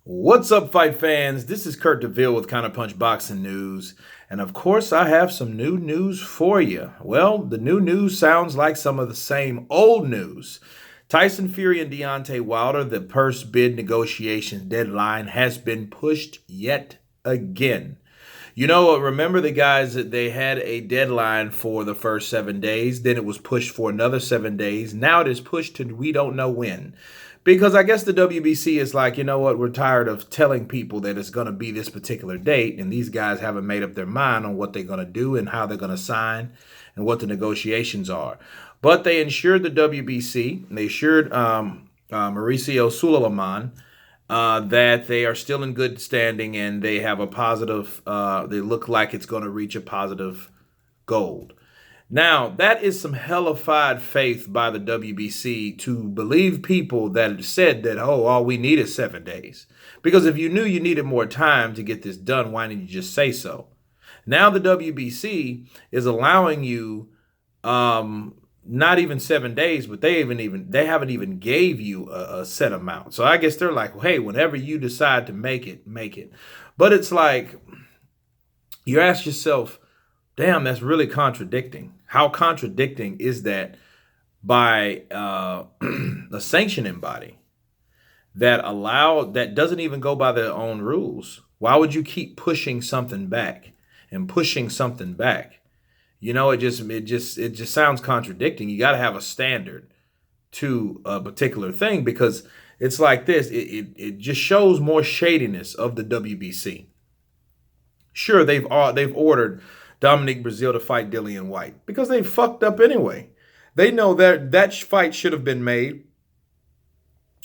What's up, fight fans? This is Kurt DeVille with Counterpunch Boxing News. And of course, I have some new news for you. Well, the new news sounds like some of the same old news. Tyson Fury and Deontay Wilder, the purse bid negotiations deadline has been pushed yet again. Remember the guys that they had a deadline for the first 7 days, then it was pushed for another 7 days. Now it is pushed to we don't know when. Because I guess the WBC is like, you know what, we're tired of telling people that it's going to be this particular date, and these guys haven't made up their mind on what they're going to do and how they're going to sign and what the negotiations are. But they assured the WBC, they assured Mauricio Sulaiman that they are still in good standing and they have a positive, they look like it's going to reach a positive gold. Now, that is some hellified faith by the WBC to believe people that said that, oh, all we need is 7 days. Because if you knew you needed more time to get this done, why didn't you just say so? Now the WBC is allowing you not even 7 days, but they haven't even gave you a set amount. So I guess they're like, hey, whenever you decide to make it, make it. But it's like, you ask yourself, damn, that's really contradicting. How contradicting is that by a sanctioning body that doesn't even go by their own rules? Why would you keep pushing something back and pushing something back? It just sounds contradicting. You got to have a standard to a particular thing, because it's like this. It just shows more shadiness of the WBC. Sure, they've ordered Dominic Breazeale to fight Dillian Whyte because they fucked up anyway. They know that fight should have been made.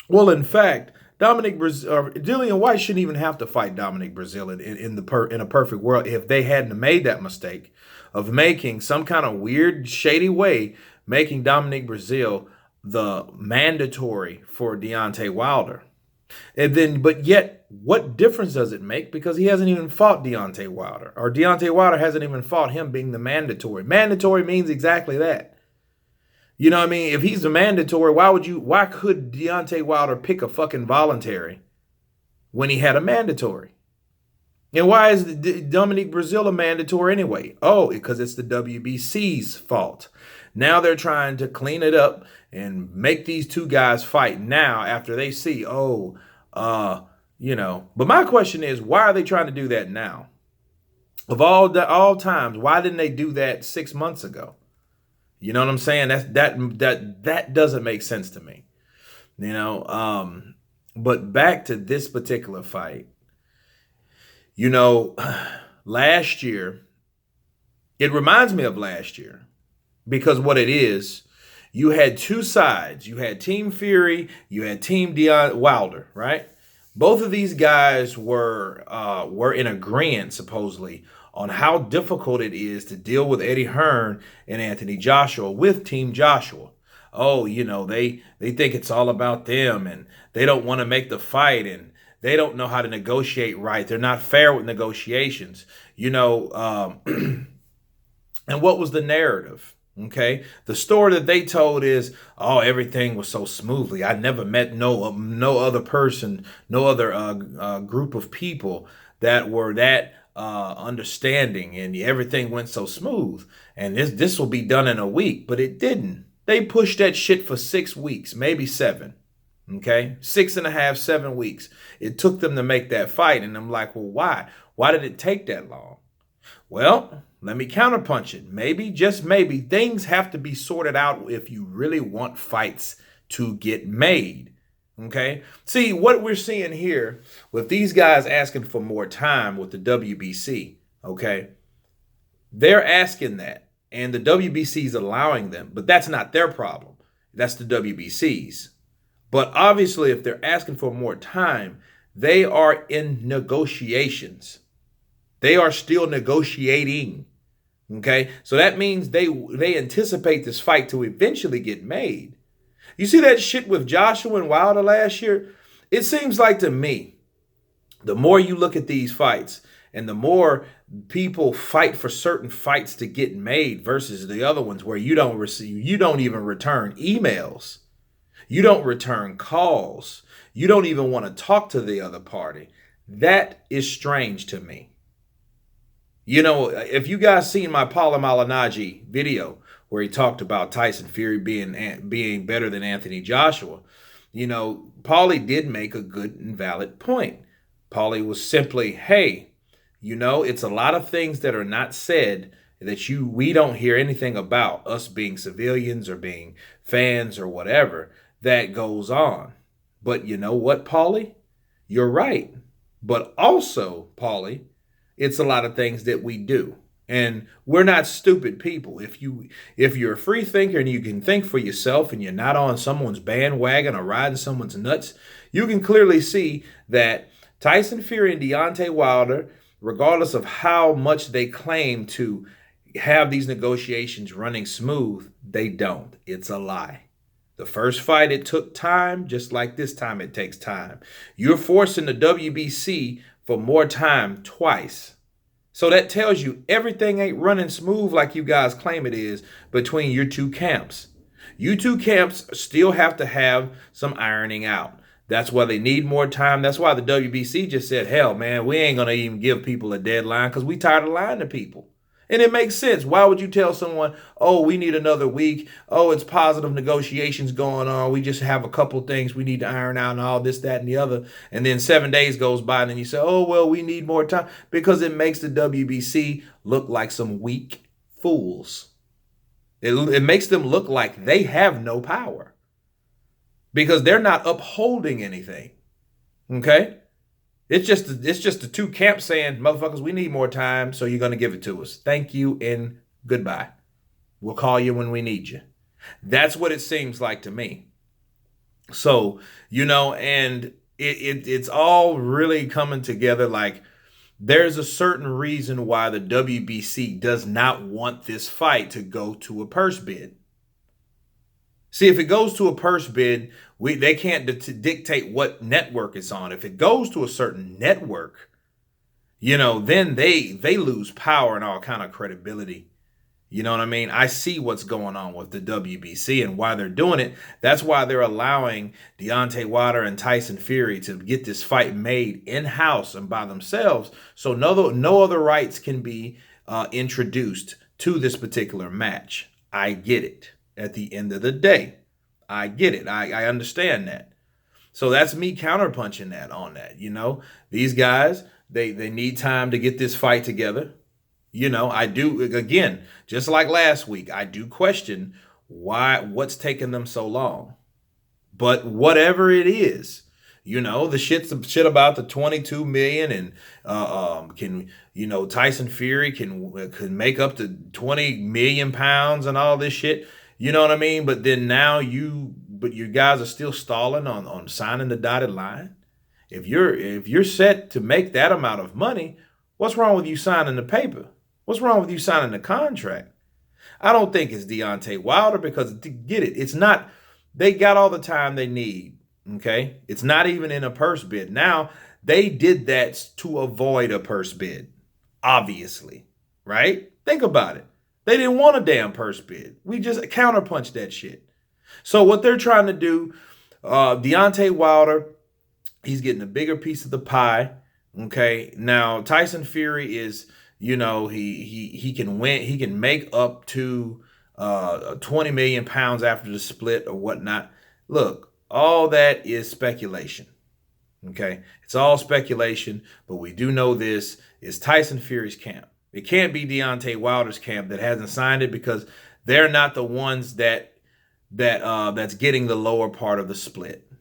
Well, in fact, Dillian Whyte shouldn't even have to fight Dominic Breazeale in a perfect world if they hadn't made that mistake of making some kind of weird, shady way, making Dominic Breazeale the mandatory for Deontay Wilder. But yet, what difference does it make? Because he hasn't even fought Deontay Wilder, or Deontay Wilder hasn't even fought him being the mandatory. Mandatory means exactly that. You know what I mean? If he's the mandatory, why could Deontay Wilder pick a fucking voluntary when he had a mandatory? And why is Dominic Breazeale a mandatory anyway? Oh, because it's the WBC's fault. Now they're trying to clean it up and make these two guys fight now after they see, But my question is, why are they trying to do that now? Of all times, why didn't they do that 6 months ago? You know what I'm saying? That doesn't make sense to me. But back to this particular fight. Last year, it reminds me of last year. Because what it is, you had two sides. You had Team Fury, you had Team Wilder, right? Both of these guys were in agreement, supposedly, on how difficult it is to deal with Eddie Hearn and Anthony Joshua with Team Joshua. Oh, they think it's all about them, and they don't want to make the fight, and they don't know how to negotiate right. They're not fair with negotiations. And what was the narrative? Okay, the story that they told is, oh, everything was so smoothly. I never met no other person, no other group of people that were that understanding, and everything went so smooth. And this will be done in a week, but it didn't. They pushed that shit for 6 weeks, maybe 7. Okay, 6.5, 7 weeks. It took them to make that fight, and I'm like, well, why? Why did it take that long? Well, let me counterpunch it. Maybe, just maybe, things have to be sorted out if you really want fights to get made. Okay? See, what we're seeing here with these guys asking for more time with the WBC, okay? They're asking that, and the WBC is allowing them, but that's not their problem. That's the WBC's. But obviously, if they're asking for more time, they are in negotiations. They are still negotiating. Okay, so that means they anticipate this fight to eventually get made. You see that shit with Joshua and Wilder last year? It seems like to me, the more you look at these fights and the more people fight for certain fights to get made versus the other ones where you don't even return emails. You don't return calls. You don't even want to talk to the other party. That is strange to me. You know, if you guys seen my Paula Malignaggi video where he talked about Tyson Fury being better than Anthony Joshua, you know, Paulie did make a good and valid point. Paulie was simply, hey, you know, it's a lot of things that are not said that we don't hear anything about, us being civilians or being fans or whatever that goes on. But you know what, Paulie? You're right. But also, Paulie, it's a lot of things that we do. And we're not stupid people. If you're a free thinker and you can think for yourself and you're not on someone's bandwagon or riding someone's nuts, you can clearly see that Tyson Fury and Deontay Wilder, regardless of how much they claim to have these negotiations running smooth, they don't. It's a lie. The first fight, it took time, just like this time it takes time. You're forcing the WBC for more time twice. So that tells you everything ain't running smooth like you guys claim it is between your two camps. You two camps still have to have some ironing out. That's why they need more time. That's why the WBC just said, hell, man, we ain't going to even give people a deadline because we tired of lying to people. And it makes sense. Why would you tell someone, oh, we need another week. Oh, it's positive negotiations going on. We just have a couple things we need to iron out and all this, that, and the other. And then 7 days goes by and then you say, oh, well, we need more time because it makes the WBC look like some weak fools. It makes them look like they have no power because they're not upholding anything. Okay? It's just the two camps saying, motherfuckers, we need more time, so you're going to give it to us. Thank you and goodbye. We'll call you when we need you. That's what it seems like to me. So, you know, and it's all really coming together like there's a certain reason why the WBC does not want this fight to go to a purse bid. See, if it goes to a purse bid, they can't dictate what network it's on. If it goes to a certain network, you know, then they lose power and all kind of credibility. You know what I mean? I see what's going on with the WBC and why they're doing it. That's why they're allowing Deontay Wilder and Tyson Fury to get this fight made in-house and by themselves. So no other rights can be introduced to this particular match. I get it. At the end of the day, I get it. I understand that. So that's me counterpunching that on that. You know, these guys, they need time to get this fight together. You know, I do, again, just like last week, I do question what's taking them so long. But whatever it is, you know, the shit about the 22 million and can, you know, Tyson Fury can make up to 20 million pounds and all this shit. You know what I mean? But then now you guys are still stalling on signing the dotted line. If you're set to make that amount of money, what's wrong with you signing the paper? What's wrong with you signing the contract? I don't think it's Deontay Wilder because get it, it's not. They got all the time they need. Okay, it's not even in a purse bid. Now they did that to avoid a purse bid, obviously, right? Think about it. They didn't want a damn purse bid. We just counterpunched that shit. So what they're trying to do, Deontay Wilder, he's getting a bigger piece of the pie. Okay. Now Tyson Fury is, you know, he can win. He can make up to 20 million pounds after the split or whatnot. Look, all that is speculation. Okay. It's all speculation, but we do know this is Tyson Fury's camp. It can't be Deontay Wilder's camp that hasn't signed it because they're not the ones that's getting the lower part of the split.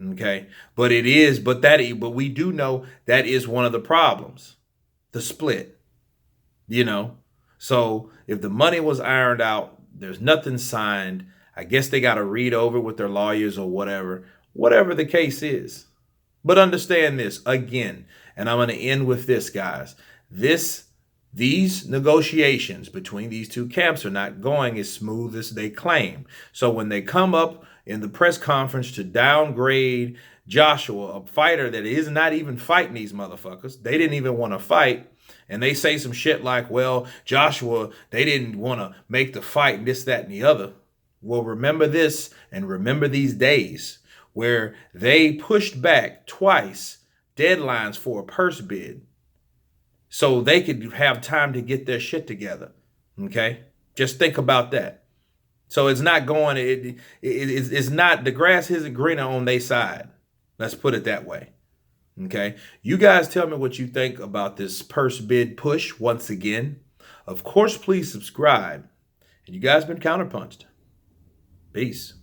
Okay, but we do know that is one of the problems, the split. You know, so if the money was ironed out, there's nothing signed. I guess they got to read over with their lawyers or whatever the case is. But understand this again, and I'm going to end with this, guys. These negotiations between these two camps are not going as smooth as they claim. So when they come up in the press conference to downgrade Joshua, a fighter that is not even fighting these motherfuckers, they didn't even want to fight, and they say some shit like, well, Joshua, they didn't want to make the fight and this, that, and the other. will remember this and remember these days where they pushed back twice deadlines for a purse bid so they could have time to get their shit together. Okay? Just think about that. So it's not going, it's not, the grass isn't greener on their side. Let's put it that way. Okay? You guys tell me what you think about this purse bid push once again. Of course, please subscribe. And you guys been counterpunched. Peace.